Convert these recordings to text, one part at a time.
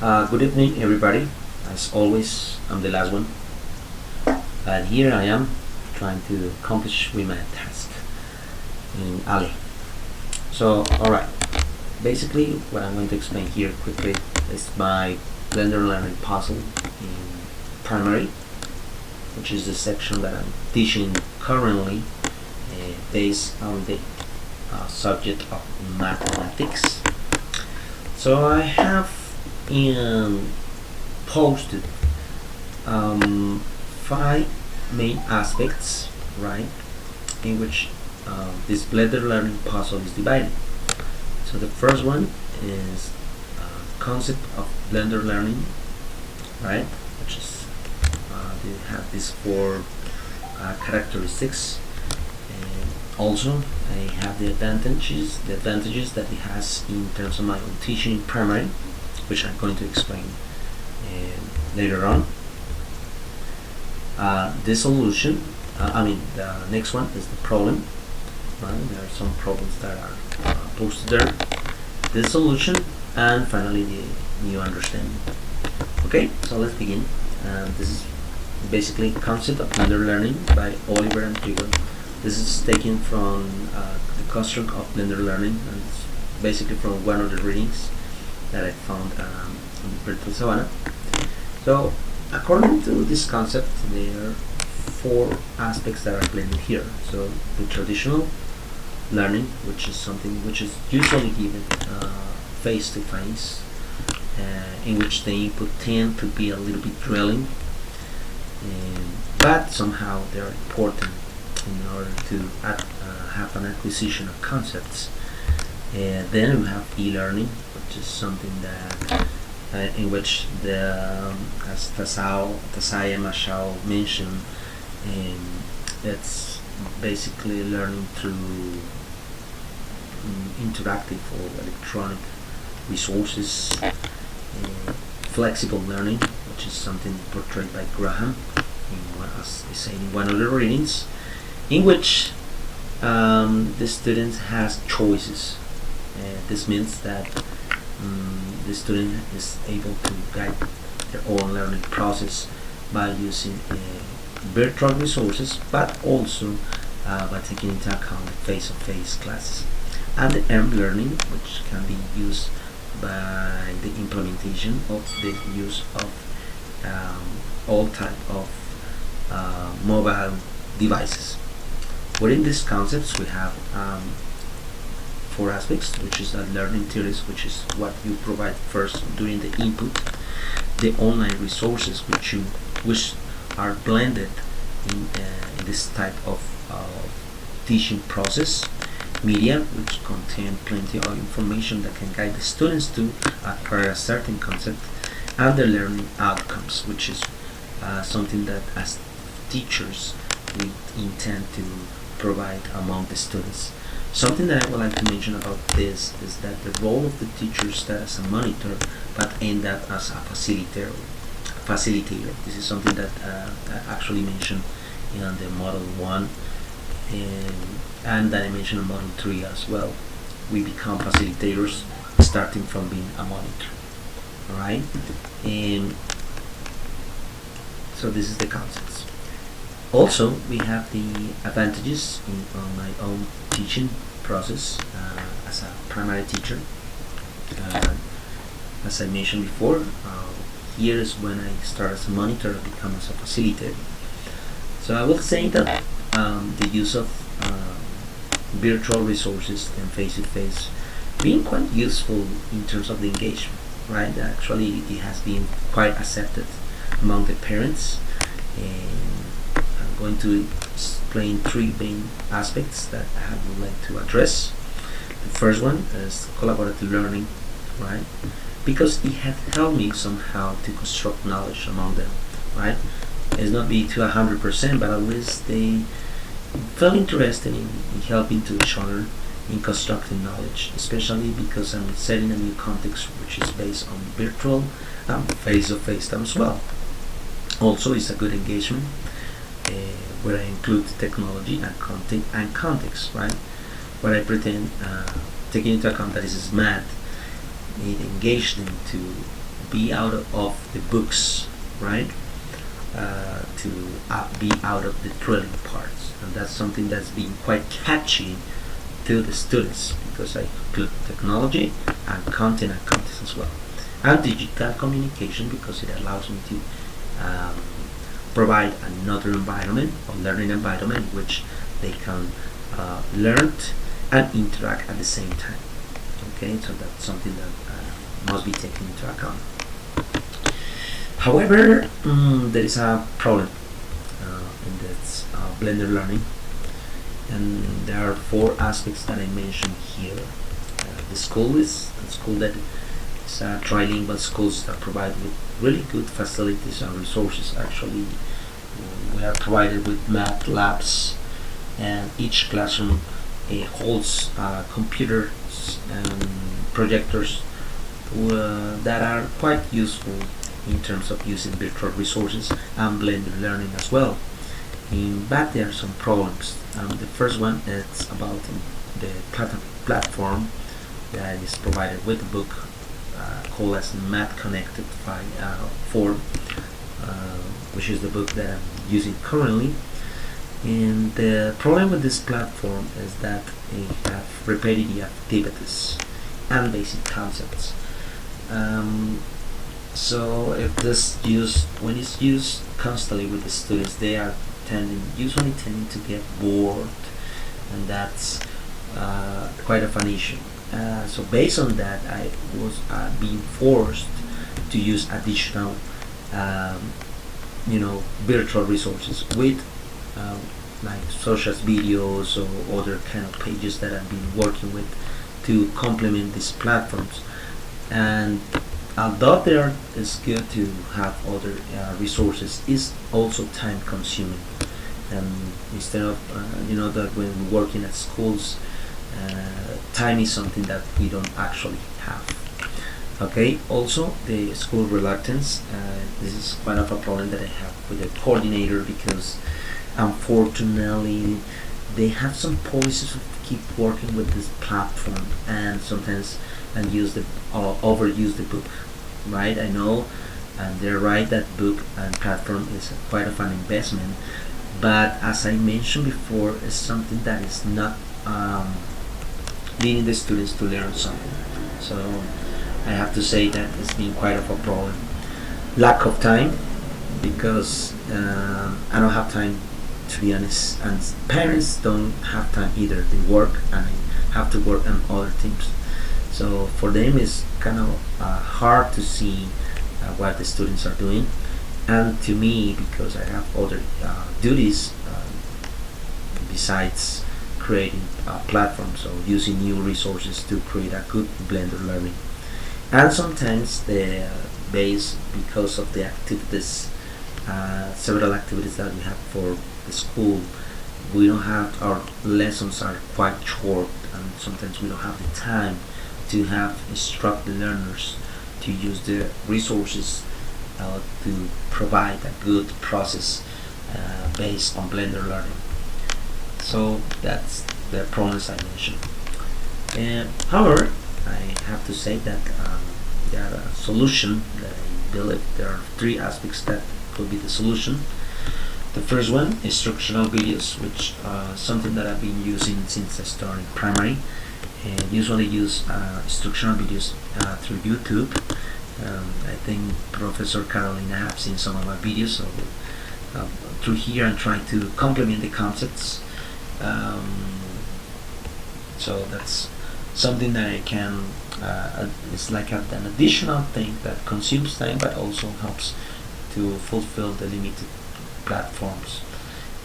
Good evening, everybody. As always, I'm the last one, but here I am trying to accomplish with my task in Ali. So, alright, basically, what I'm going to explain here quickly is my Blender Learning puzzle in primary, which is the section that I'm teaching currently based on the subject of mathematics. So I have posted 5 main aspects, right, in which this Blender Learning puzzle is divided. So the first one is concept of Blender Learning, right, which is they have these 4 characteristics. And also I have the advantages that it has in terms of my own teaching in primary, which I'm going to explain later on. The solution, the next one is the problem. There are some problems that are posted there. The solution, and finally the new understanding. Okay, so let's begin. This is basically Concept of Blender Learning by Oliver and Trigo. This is taken from the construct of Blender Learning, and it's basically from one of the readings that I found in Virtual Savannah. So according to this concept, there are 4 aspects that are blended here. So the traditional learning, which is something which is usually given face to face, in which the input tend to be a little bit drilling, but somehow they are important in order to have an acquisition of concepts. Then we have e-learning, which is something that in which as Tasaya Mashao mentioned, it's basically learning through interactive or electronic resources. Flexible learning, which is something portrayed by Graham, as I said in one of the readings, in which the student has choices. This means that the student is able to guide their own learning process by using virtual resources, but also by taking into account face-to-face classes. And the M-learning, which can be used by the implementation of the use of all type of mobile devices. Within these concepts, we have 4 aspects, which is learning theories, which is what you provide first during the input, the online resources which are blended in this type of teaching process, media, which contain plenty of information that can guide the students to acquire a certain concept, and the learning outcomes, which is something that as teachers we intend to provide among the students. Something that I would like to mention about this is that the role of the teacher starts as a monitor, but end up as a facilitator. This is something that I actually mentioned in the Model 1, and that I mentioned in Model 3 as well. We become facilitators starting from being a monitor. Alright? And so this is the concepts. Also, we have the advantages on my own teaching process as a primary teacher. As I mentioned before, here is when I start as a monitor and become as a facilitator. So I will say that the use of virtual resources and face-to-face being quite useful in terms of the engagement, right? Actually, it has been quite accepted among the parents, and I'm going to explain 3 main aspects that I would like to address. The first one is collaborative learning, right? Because it has helped me somehow to construct knowledge among them, right? It's not be to 100%, but at least they felt interested in helping to each other in constructing knowledge, especially because I'm setting a new context which is based on virtual and face-to-face time as well. Also, it's a good engagement where I include technology and content and context, right? Where I pretend taking into account that this is math, it engaged them to be out of the books, right? To be out of the drilling parts, and that's something that's been quite catchy to the students, because I include technology and content and content as well, and digital communication, because it allows me to um, provide another environment, a learning environment, in which they can learn and interact at the same time. Okay, so that's something that must be taken into account. However, there is a problem in this blended learning, and there are four aspects that I mentioned here. The school is a school that is trilingual schools that provide with really good facilities and resources. Actually, we are provided with math labs, and each classroom holds computers and projectors that are quite useful in terms of using virtual resources and blended learning as well. But there are some problems. The first one is about the platform that is provided with the book, called as Math Connected 4, which is the book that I'm using currently. And the problem with this platform is that they have repetitive activities and basic concepts. So if this when it's used constantly with the students, they are usually tending to get bored, and that's quite of an issue. So based on that, I was being forced to use additional, virtual resources with like such as videos or other kind of pages that I've been working with to complement these platforms. And although there is good to have other resources, is also time consuming. And instead of that when we're working at schools, time is something that we don't actually have. Okay, also the school reluctance. This is one of a problem that I have with the coordinator, because unfortunately they have some policies to keep working with this platform, and sometimes overuse the book, right? I know, and they're right, that book and platform is quite of an investment, but as I mentioned before, it's something that is not leading the students to learn something. So I have to say that it's been quite of a problem. Lack of time, because I don't have time, to be honest, and parents don't have time either. They work, and I have to work on other things. So for them, it's kind of hard to see what the students are doing, and to me, because I have other duties besides creating platforms or using new resources to create a good blended learning. And sometimes the base, because of the activities, several activities that we have for the school, we don't have, our lessons are quite short, and sometimes we don't have the time to have instruct the learners to use the resources to provide a good process based on blended learning. So that's the problems I mentioned. However, I have to say that there are a solution that I believe there are three aspects that could be the solution. The first one is instructional videos, which something that I've been using since I started primary, and usually use instructional videos through YouTube. I think Professor Carolina have seen some of my videos, so through here I'm trying to complement the concepts. So that's something that I can, it's like an additional thing that consumes time but also helps to fulfill the limited platforms.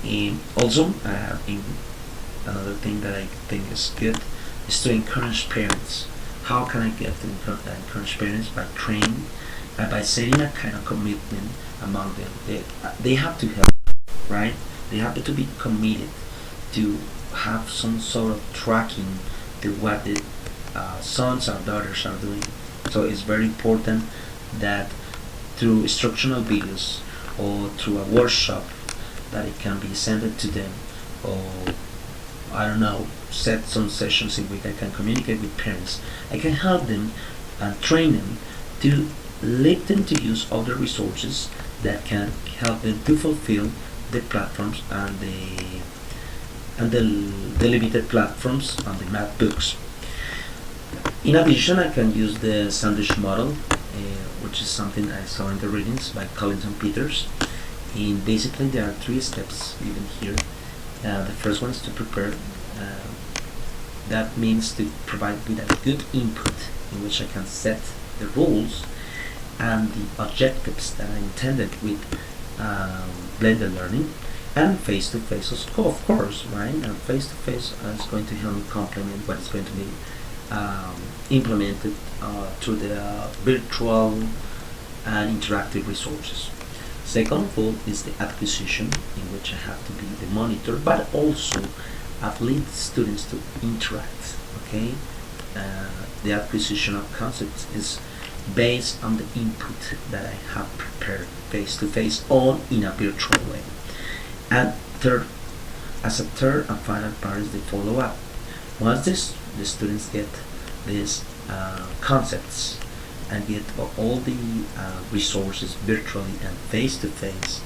And also, another thing that I think is good is to encourage parents. How can I get to encourage parents? By training, by setting a kind of commitment among them. They have to help, right? They have to be committed to have some sort of tracking to what the sons or daughters are doing. So it's very important that through instructional videos or through a workshop, that it can be sent to them, or I don't know, set some sessions in which I can communicate with parents. I can help them and train them to lead them to use other resources that can help them to fulfill the platforms and the limited platforms on the math books. In addition, I can use the sandwich model, which is something I saw in the readings by Collins and Peters. And basically, there are three steps even here. The first one is to prepare. That means to provide with a good input in which I can set the rules and the objectives that I intended with blended learning, and face-to-face, of course, right? And face-to-face is going to help me complement what is going to be implemented through the virtual and interactive resources. Second of all is the acquisition, in which I have to be the monitor, but also I've led students to interact. Okay, the acquisition of concepts is based on the input that I have prepared face to face or in a virtual way. And third, as a third and final part is the follow up. Once the students get these concepts and get all the resources virtually and face to face,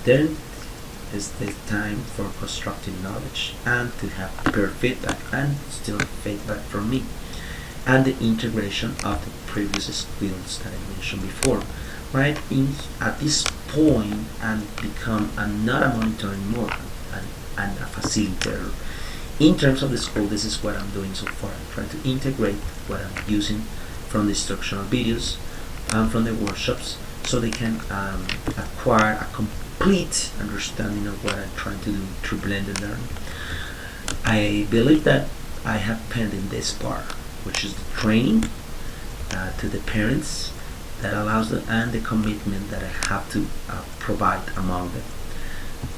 then is the time for constructive knowledge and to have peer feedback and still feedback from me, and the integration of the previous skills that I mentioned before. Right at this point, and become not a monitor anymore, and a facilitator. In terms of the school, this is what I'm doing so far. I'm trying to integrate what I'm using from the instructional videos and from the workshops, so they can acquire a complete understanding of what I'm trying to do through blended learning. I believe that I have pending this part, which is the training to the parents that allows them, and the commitment that I have to provide among them.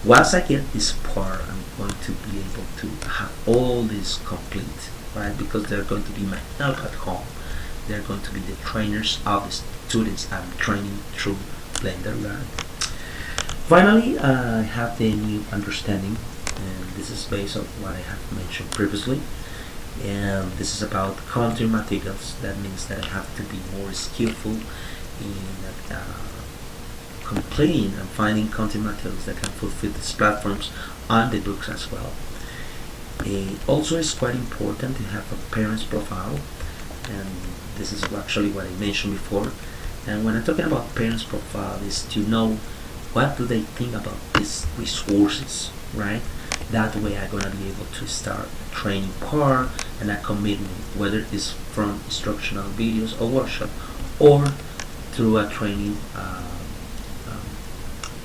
Once I get this part, I'm going to be able to have all this complete, right? Because they're going to be my help at home. They're going to be the trainers of the students I'm training through blended learning. Finally, I have the new understanding, and this is based on what I have mentioned previously. And this is about content materials. That means that I have to be more skillful in completing and finding content materials that can fulfill these platforms and the books as well. Also, it's quite important to have a parent's profile, and this is actually what I mentioned before. And when I'm talking about parents' profile, is to know what do they think about these resources, right? That way I'm gonna be able to start a training part and a commitment, whether it's from instructional videos or workshop, or through a training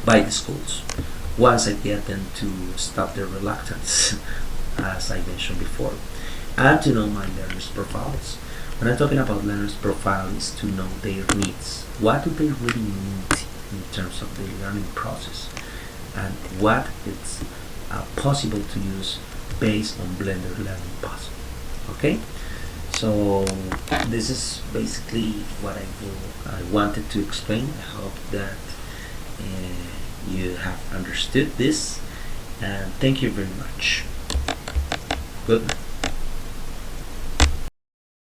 by the schools. Once I get them to stop their reluctance, as I mentioned before, and to know my learners' profiles. When I'm talking about learners' profile, is to know their needs. What do they really need in terms of the learning process, and what is possible to use based on blended learning possible. Okay, so this is basically what I wanted to explain. I hope that you have understood this, and thank you very much. Good night.